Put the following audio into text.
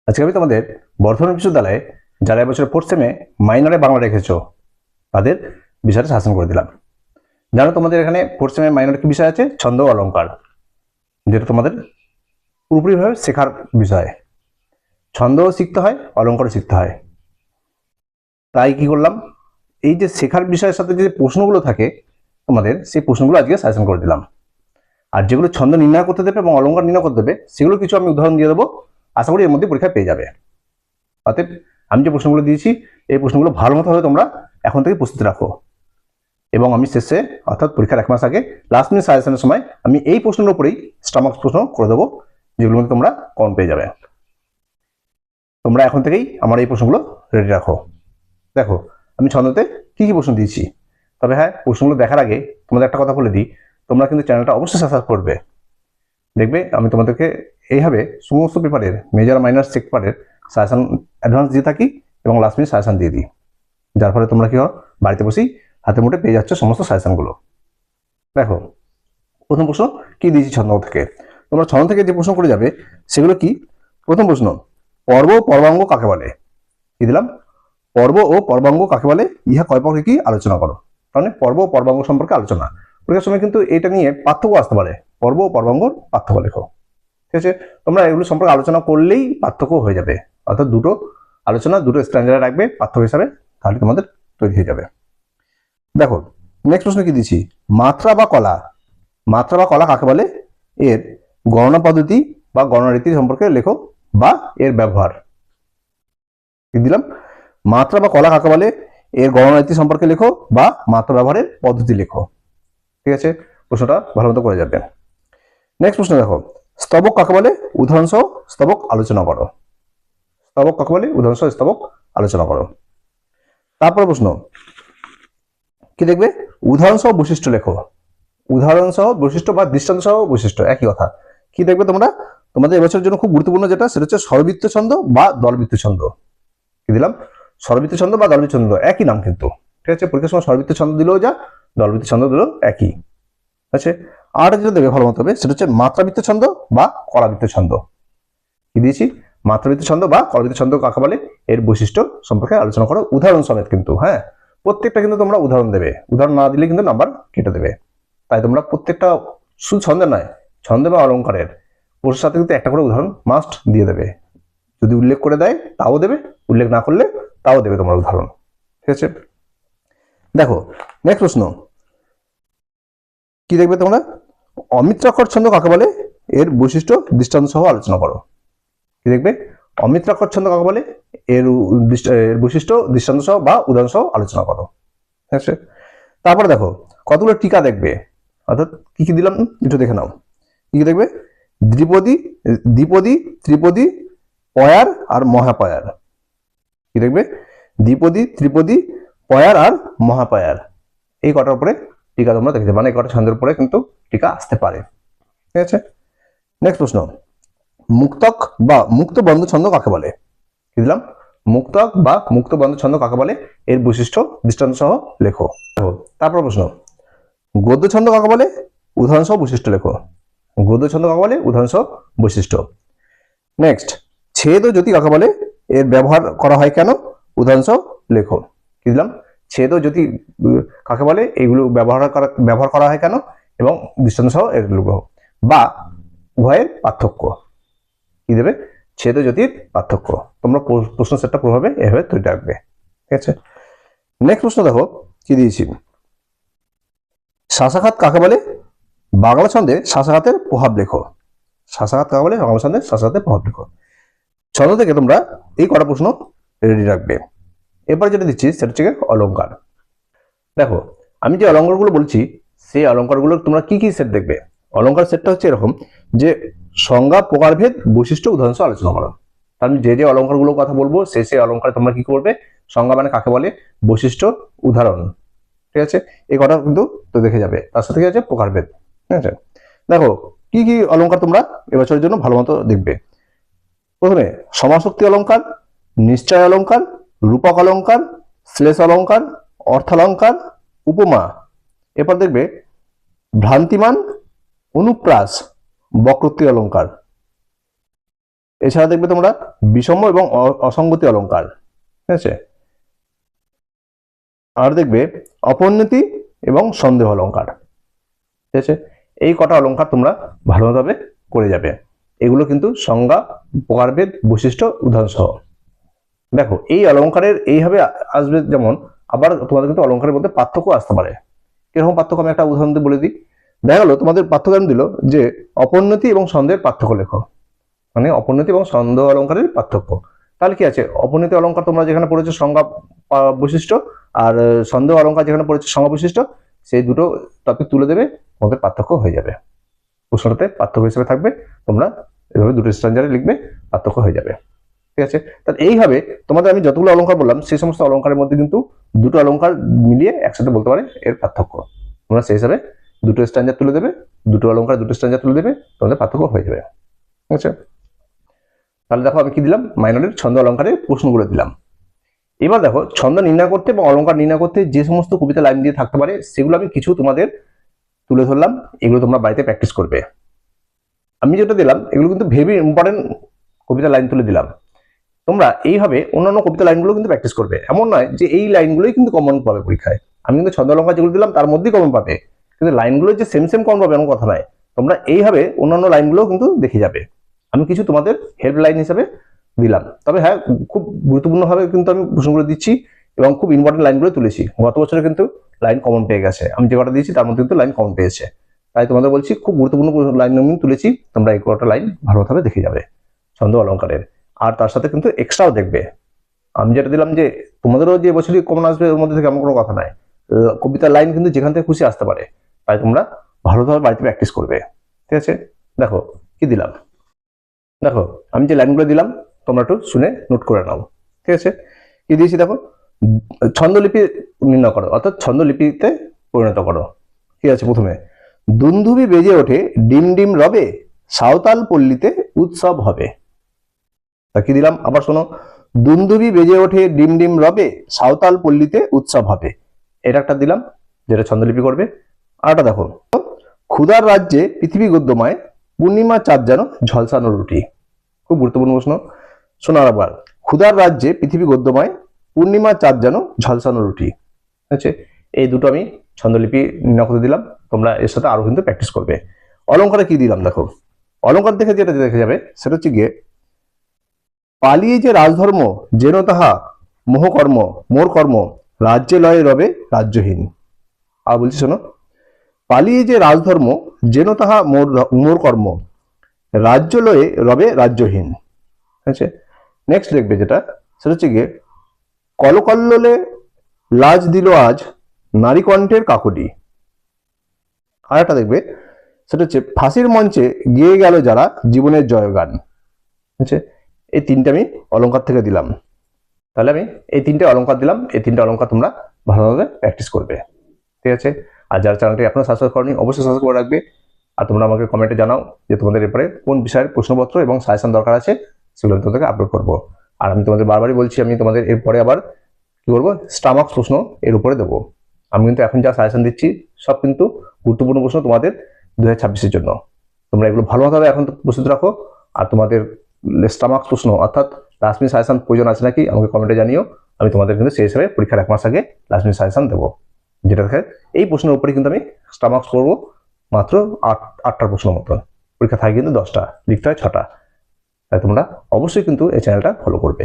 আজকে আমি তোমাদের বর্ধমান বিশ্ববিদ্যালয়ে যারা এবছর ফোর্থ সেমে মাইনরে বাংলা রেখেছো তাদের বিষয়টা শাসন করে দিলাম। জানো তোমাদের এখানে ফোর্থ সেমে মাইনরে কি বিষয় আছে? ছন্দ ও অলঙ্কার, যেটা তোমাদের পুরোপুরিভাবে শেখার বিষয়। ছন্দও শিখতে হয়, অলঙ্কারও শিখতে হয়। তাই কি করলাম, এই যে শেখার বিষয়ের সাথে যে প্রশ্নগুলো থাকে তোমাদের, সেই প্রশ্নগুলো আজকে শাসন করে দিলাম। আর যেগুলো ছন্দ নির্ণয় করতে দেবে এবং অলঙ্কার নির্ণয় করতে দেবে, সেগুলো কিছু আমি উদাহরণ দিয়ে দেবো। আশা করি এর মধ্যে পরীক্ষা পেয়ে যাবে। অতএব আমি যে প্রশ্নগুলো দিয়েছি, এই প্রশ্নগুলো ভালো মতো হবে তোমরা এখন থেকে প্রস্তুতি রাখো। এবং আমি শেষে, অর্থাৎ পরীক্ষার 1 মাস আগে লাস্ট মিনিট সাজেশনের সময় আমি এই প্রশ্নের উপরেই স্টামাক প্রশ্ন করে দেবো, যেগুলোর মধ্যে তোমরা কম পেয়ে যাবে। তোমরা এখন থেকেই আমার এই প্রশ্নগুলো রেডি রাখো। দেখো আমি ছন্দতে কি কি প্রশ্ন দিয়েছি। তবে হ্যাঁ, প্রশ্নগুলো দেখার আগে তোমাদের একটা কথা বলে দিই, তোমরা কিন্তু চ্যানেলটা অবশ্যই সাবস্ক্রাইব করবে। দেখবে আমি তোমাদেরকে এইভাবে সমস্ত পেপারের মেজর মাইনর চেক পেপারের সাজেশন অ্যাডভান্স দিয়ে থাকি এবং লাস্ট মিনিট সাজেশন দিয়ে দিই, যার ফলে তোমরা কি হয় বাড়িতে বসেই হাতে মুঠে পেয়ে যাচ্ছ সমস্ত সাজেশনগুলো। দেখো প্রথম প্রশ্ন কি দিয়েছি ছন্দ থেকে। তোমরা ছন্দ থেকে যে প্রশ্ন করে যাবে সেগুলো কি? প্রথম প্রশ্ন, পর্ব পর্বাঙ্গ কাকে বলে? কি দিলাম? পর্ব ও পর্বাঙ্গ কাকে বলে, ইহা কয় প্রকার কি আলোচনা করো। তাহলে পর্ব ও পর্বাঙ্গ সম্পর্কে আলোচনা। পরীক্ষার সময় কিন্তু এটা নিয়ে পার্থক্য আসতে পারে, পর্ব ও পর্বাঙ্গর পার্থক্য লেখো। ঠিক আছে, তোমরা এগুলো সম্পর্কে আলোচনা করলেই পার্থক্য হয়ে যাবে। অর্থাৎ দুটো আলোচনা দুটো স্ট্যান্ডার্ড রাখবে পার্থক্য হিসাবে, তাহলে তোমাদের তৈরি হয়ে যাবে। দেখো নেক্সট প্রশ্ন কি দিচ্ছি, মাত্রা বা কলা। মাত্রা বা কলা কাকে বলে, এর গণনা পদ্ধতি বা গণনা রীতি সম্পর্কে লেখো বা এর ব্যবহার। কি দিলাম? মাত্রা বা কলা কাকে বলে, এর গণনা রীতি সম্পর্কে লেখো বা মাত্রা ব্যবহারের পদ্ধতি লেখো। ঠিক আছে, প্রশ্নটা ভালো মতো করে যাবে। নেক্সট প্রশ্ন দেখো, স্তবক কাকে বলে, উদাহরণ সহ স্তবক আলোচনা করো। স্তবক কাকে বলে, উদাহরণ সহ স্তবক আলোচনা করো। তারপর প্রশ্ন কি দেখবে, উদাহরণ সহ বৈশিষ্ট্য লেখো। উদাহরণ সহ বৈশিষ্ট্য বা দৃষ্টান্ত সহ বৈশিষ্ট্য একই কথা। কি দেখবে তোমরা, তোমাদের এবছরের জন্য খুব গুরুত্বপূর্ণ যেটা, সেটা হচ্ছে স্বরবৃত্ত ছন্দ বা দলবৃত্ত ছন্দ। কি দিলাম? স্বরবৃত্ত ছন্দ বা দলবৃত্ত ছন্দ, একই নাম কিন্তু। ঠিক আছে, পরীক্ষার সময় স্বরবৃত্ত ছন্দ দিলেও যা, দলবৃত্ত ছন্দ দিলেও একই আছে। আর যেটা দেবে ভালো মতো হবে সেটা হচ্ছে মাত্রাবৃত্ত ছন্দ বা কলাবৃত্ত ছন্দ। কি দিয়েছি? মাত্রাবৃত্ত ছন্দ বা কলাবৃত্ত ছন্দ কাকে বলে, এর বৈশিষ্ট্য সম্পর্কে আলোচনা করো, উদাহরণ সমেত কিন্তু। হ্যাঁ, প্রত্যেকটা কিন্তু তোমরা উদাহরণ দেবে, উদাহরণ না দিলে কিন্তু নাম্বার কেটে দেবে। তাই তোমরা প্রত্যেকটা শুধু ছন্দের নয়, ছন্দ বা অলঙ্কারের প্রশ্নের সাথে কিন্তু একটা করে উদাহরণ মাস্ট দিয়ে দেবে। যদি উল্লেখ করে দেয় তাও দেবে, উল্লেখ না করলে তাও দেবে তোমার উদাহরণ। ঠিক আছে, দেখো নেক্সট প্রশ্ন কি দেখবে তোমরা, অমিত্রাক্ষর ছন্দ কাকে বলে, এর বৈশিষ্ট্য দৃষ্টান্ত সহ আলোচনা করো। কি দেখবে, অমিত্রাক্ষর ছন্দ কাকে বলে, এর বৈশিষ্ট্য দৃষ্টান্ত সহ বা উদাহরণ সহ আলোচনা করো। ঠিক আছে, তারপরে দেখো কতগুলো টিকা দেখবে, অর্থাৎ কি কি দিলাম একটু দেখে নাও। কি কি দেখবে, দ্বিপদী, দ্বিপদী, ত্রিপদী, পয়ার আর মহাপয়ার। কি দেখবে, দ্বিপদী, ত্রিপদী, পয়ার আর মহাপয়ার। এই কটার উপরে টিকা তোমরা দেখতে, মানে এই কটা ছন্দের উপরে কিন্তু টিকা আসতে পারে। ঠিক আছে, নেক্সট প্রশ্ন, মুক্তক বা মুক্ত বন্ধ ছন্দ কাকে বলে। কি দিলাম? মুক্তক বা মুক্ত বন্ধ ছন্দ কাকে বলে, এর বৈশিষ্ট্য দৃষ্টান্ত সহ লেখো। তারপর প্রশ্ন, গদ্য ছন্দ কাকে বলে, উদাহরণ সহ বৈশিষ্ট্য লেখো। গদ্য ছন্দ কাকে বলে, উদাহরণ সহ বৈশিষ্ট্য। নেক্সট, ছেদ ও জ্যোতি কাকে বলে, এর ব্যবহার করা হয় কেন, উদাহরণ সহ লেখো। কি দিলাম? ছেদ ও জ্যোতি কাকে বলে, এইগুলো ব্যবহার করা হয় কেন এবং দৃষ্টান্ত সহ এগুলো বা উভয়ের পার্থক্য। কি দেবে? ছেদ ও জ্যোতির পার্থক্য। তোমরা প্রশ্ন সেটটা পুরোভাবে এভাবে তৈরি রাখবে। ঠিক আছে, নেক্সট প্রশ্ন দেখো কি দিয়েছি, শাসাঘাত কাকে বলে, বাংলা ছন্দে শাসাঘাতের প্রভাব লেখো। শাসাঘাত কাকে বলে, বাংলা ছন্দে শাসাঘাতের প্রভাব লেখো। ছন্দ থেকে তোমরা এই কটা প্রশ্ন রেডি রাখবে। এরপর যেটা দিচ্ছি সেটা হচ্ছে অলঙ্কার। দেখো আমি যে অলঙ্কারগুলো বলছি, সেই অলঙ্কারগুলো তোমরা কি কি সেট দেখবে। অলঙ্কার সেটটা হচ্ছে এরকম যে সংজ্ঞা, প্রকারভেদ, বৈশিষ্ট্য, উদাহরণ সহ আলোচনা করো। আমি যে অলঙ্কারগুলোর কথা বলবো সেই অলঙ্কারে তোমরা কি করবে, সংজ্ঞা মানে কাকে বলে, বৈশিষ্ট্য, উদাহরণ। ঠিক আছে, এই কটা কিন্তু তো দেখে যাবে। তার সাথে কি আছে, প্রকারভেদ। ঠিক আছে, দেখো কি কি অলঙ্কার তোমরা এবছরের জন্য ভালো মতো দেখবে। প্রথমে সমাসক্তি অলঙ্কার, নিশ্চয় অলঙ্কার, রূপক অলঙ্কার, শ্লেষ অলঙ্কার, অর্থালঙ্কার, উপমা। এরপর দেখবে ভ্রান্তিমান, অনুপ্রাস, বক্রোক্তি অলঙ্কার। এছাড়া দেখবে তোমরা বিষম্য এবং অসঙ্গতি অলঙ্কার, ঠিক আছে। আর দেখবে অপরিণতি এবং সন্দেহ অলঙ্কার, ঠিক আছে। এই কটা অলঙ্কার তোমরা ভালোভাবে করে যাবে। এগুলো কিন্তু সংজ্ঞা, প্রকারভেদ, বৈশিষ্ট্য, উদাহরণ সহ। দেখো এই অলঙ্কারের এইভাবে আসবে, যেমন আবার তোমাদের কিন্তু অলঙ্কারের মধ্যে পার্থক্য আসতে পারে। কিরকম পার্থক্য আমি একটা উদাহরণ দিয়ে বলে দিই। দেখা গেল তোমাদের পার্থক্য দিল যে অপরিণতি এবং সন্দেহের পার্থক্য লেখো, মানে অপরিণতি এবং সন্দেহ অলঙ্কারের পার্থক্য। তাহলে কি আছে, অপরিণতি অলঙ্কার তোমরা যেখানে পড়েছো সংজ্ঞা, বৈশিষ্ট্য, আর সন্দেহ অলঙ্কার যেখানে পড়েছো সংজ্ঞা, বৈশিষ্ট্য, সেই দুটো টপিক তুলে দেবে, তোমাদের পার্থক্য হয়ে যাবে। প্রশ্নটাতে পার্থক্য হিসেবে থাকবে, তোমরা এভাবে দুটো স্ট্যান্ডার্ডে লিখবে, পার্থক্য হয়ে যাবে, ঠিক আছে। তাহলে এইভাবে তোমাদের আমি যতগুলো অলঙ্কার বললাম সেই সমস্ত অলঙ্কারের মধ্যে কিন্তু দুটো অলঙ্কার মিলিয়ে একসাথে বলতে পারে এর পার্থক্য। তোমরা সেই হিসাবে দুটো স্ট্যান্ডার্ড তুলে দেবে, দুটো অলঙ্কার দুটো স্ট্যান্ডার্ড তুলে দেবে, তোমাদের পার্থক্য হয়ে যাবে, ঠিক আছে। তাহলে দেখো আমি কি দিলাম, মাইনরের ছন্দ অলঙ্কারের প্রশ্নগুলো দিলাম। এবার দেখো ছন্দ নির্ণয় করতে এবং অলঙ্কার নির্ণয় করতে যে সমস্ত কবিতা লাইন দিয়ে থাকতে পারে সেগুলো আমি কিছু তোমাদের তুলে ধরলাম। এগুলো তোমরা বাড়িতে প্র্যাকটিস করবে। আমি যেটা দিলাম এগুলো কিন্তু ভেরি ইম্পর্টেন্ট কবিতা লাইন তুলে দিলাম। তোমরা এইভাবে অন্যান্য কবিতা লাইনগুলো কিন্তু প্র্যাকটিস করবে। এমন নয় যে এই লাইনগুলোই কিন্তু কমন পাবে পরীক্ষায়। আমি কিন্তু ছন্দ অলঙ্কার যেগুলো দিলাম তার মধ্যেই কমন পাবে, কিন্তু লাইনগুলো যে সেম সেম কমন পাবে এমন কথা নয়। তোমরা এইভাবে অন্যান্য লাইনগুলো কিন্তু দেখে যাবে। আমি কিছু তোমাদের হেল্প লাইন হিসেবে দিলাম, তবে হ্যাঁ খুব গুরুত্বপূর্ণভাবে কিন্তু আমি প্রশ্নগুলো দিচ্ছি এবং খুব ইম্পর্টেন্ট লাইনগুলো তুলেছি। গত বছরে কিন্তু লাইন কমন পেয়ে গেছে, আমি যে কটা দিয়েছি তার মধ্যে কিন্তু লাইন কমন পেয়েছে। তাই তোমাদের বলছি খুব গুরুত্বপূর্ণ লাইন আমি তুলেছি, তোমরা এই কটা লাইন ভালোভাবে দেখে যাবে ছন্দ অলঙ্কারের। আর তার সাথে কিন্তু এক্সট্রাও দেখবে। আমি যেটা দিলাম যে তোমাদেরও যে বছরই কমন আসবে ওর মধ্যে থেকে এমন কোনো কথা নাই। কবিতার লাইন কিন্তু যেখান থেকে খুশি আসতে পারে, তাই তোমরা ভালোভাবে বাড়িতে প্র্যাকটিস করবে, ঠিক আছে। দেখো কি দিলাম, দেখো আমি যে লাইনগুলো দিলাম তোমরা একটু শুনে নোট করে নাও, ঠিক আছে। কি দিয়েছি দেখো, ছন্দলিপি নির্ণয় করো, অর্থাৎ ছন্দলিপিতে পরিণত করো। ঠিক আছে, প্রথমে দুন্দুবি বেজে ওঠে ডিম ডিম রবে, সাঁওতাল পল্লীতে উৎসব হবে। তা কি দিলাম আবার শোনো, দুন্দুবি বেজে ওঠে ডিম ডিম রবে, সাঁওতাল পল্লীতে উৎসব হবে। এটা একটা দিলাম যেটা ছন্দলিপি করবে। আরটা দেখো, ক্ষুধার রাজ্যে পৃথিবী গদ্যময়, পূর্ণিমা চাঁদ যেন ঝলসানো রুটি। খুব গুরুত্বপূর্ণ প্রশ্ন, শোনার আবার, ক্ষুধার রাজ্যে পৃথিবী গদ্যময়, পূর্ণিমা চাঁদ যেন ঝলসানো রুটি। ঠিক আছে, এই দুটো আমি ছন্দলিপি নির্ণয় করতে দিলাম, তোমরা এর সাথে আরো কিন্তু প্র্যাকটিস করবে। অলঙ্কারে কি দিলাম দেখো, অলঙ্কার দেখে যেটা দেখে যাবে সেটা হচ্ছে গিয়ে, পালিয়ে যে রাজধর্ম যেন তাহা মোহকর্ম মোর কর্ম, রাজ্যে লয়ে রবে রাজ্যহীন। আর বলছি শোনো, পালিয়ে যে রাজধর্ম যেন তাহা মোর কর্ম, রাজ্য লয়ে রবে রাজ্যহীন। আচ্ছা, নেক্সট দেখবে যেটা সেটা হচ্ছে গিয়ে, কলকল্লোলে লাজ দিল আজ নারী কণ্ঠের কাকটি। আর একটা দেখবে সেটা হচ্ছে, ফাঁসির মঞ্চে গেয়ে গেল যারা জীবনের জয়গান। আচ্ছা, এই তিনটে আমি অলঙ্কার থেকে দিলাম। তাহলে আমি এই তিনটে অলঙ্কার দিলাম, এই তিনটে অলঙ্কার তোমরা ভালোভাবে প্র্যাকটিস করবে, ঠিক আছে। আর যারা চ্যানেলটি এখনো সাবস্ক্রাইব করনি অবশ্যই সাবস্ক্রাইব করে রাখবে। আর তোমরা আমাকে কমেন্টে জানাও যে তোমাদের এরপরে কোন বিষয়ের প্রশ্নপত্র এবং সাজেশন দরকার আছে, সেগুলো আমি তোমাদেরকে আপলোড করবো। আর আমি তোমাদের বারবারই বলছি, আমি তোমাদের এরপরে আবার কি করবো, স্টামার্কস প্রশ্ন এর উপরে দেবো। আমি কিন্তু এখন যা সাজেশন দিচ্ছি সব কিন্তু গুরুত্বপূর্ণ প্রশ্ন তোমাদের 2026-এর জন্য। তোমরা এগুলো ভালোভাবে এখন প্রস্তুত রাখো। আর তোমাদের স্টামার্কস প্রশ্ন অর্থাৎ লাস্ট মিনিট সাজেশন প্রয়োজন আছে নাকি আমাকে কমেন্টে জানিও। আমি তোমাদের কিন্তু সেই হিসাবে পরীক্ষার 1 মাস আগে লাস্ট মিনিট সাজেশন দেবো, যেটা দেখে এই প্রশ্নের উপরে কিন্তু আমি স্টামার্কস করবো মাত্র 8টা প্রশ্ন মতন। পরীক্ষা থাকে কিন্তু 10টা, লিখতে হয় 6টা। তাই তোমরা অবশ্যই কিন্তু এই চ্যানেলটা ফলো করবে।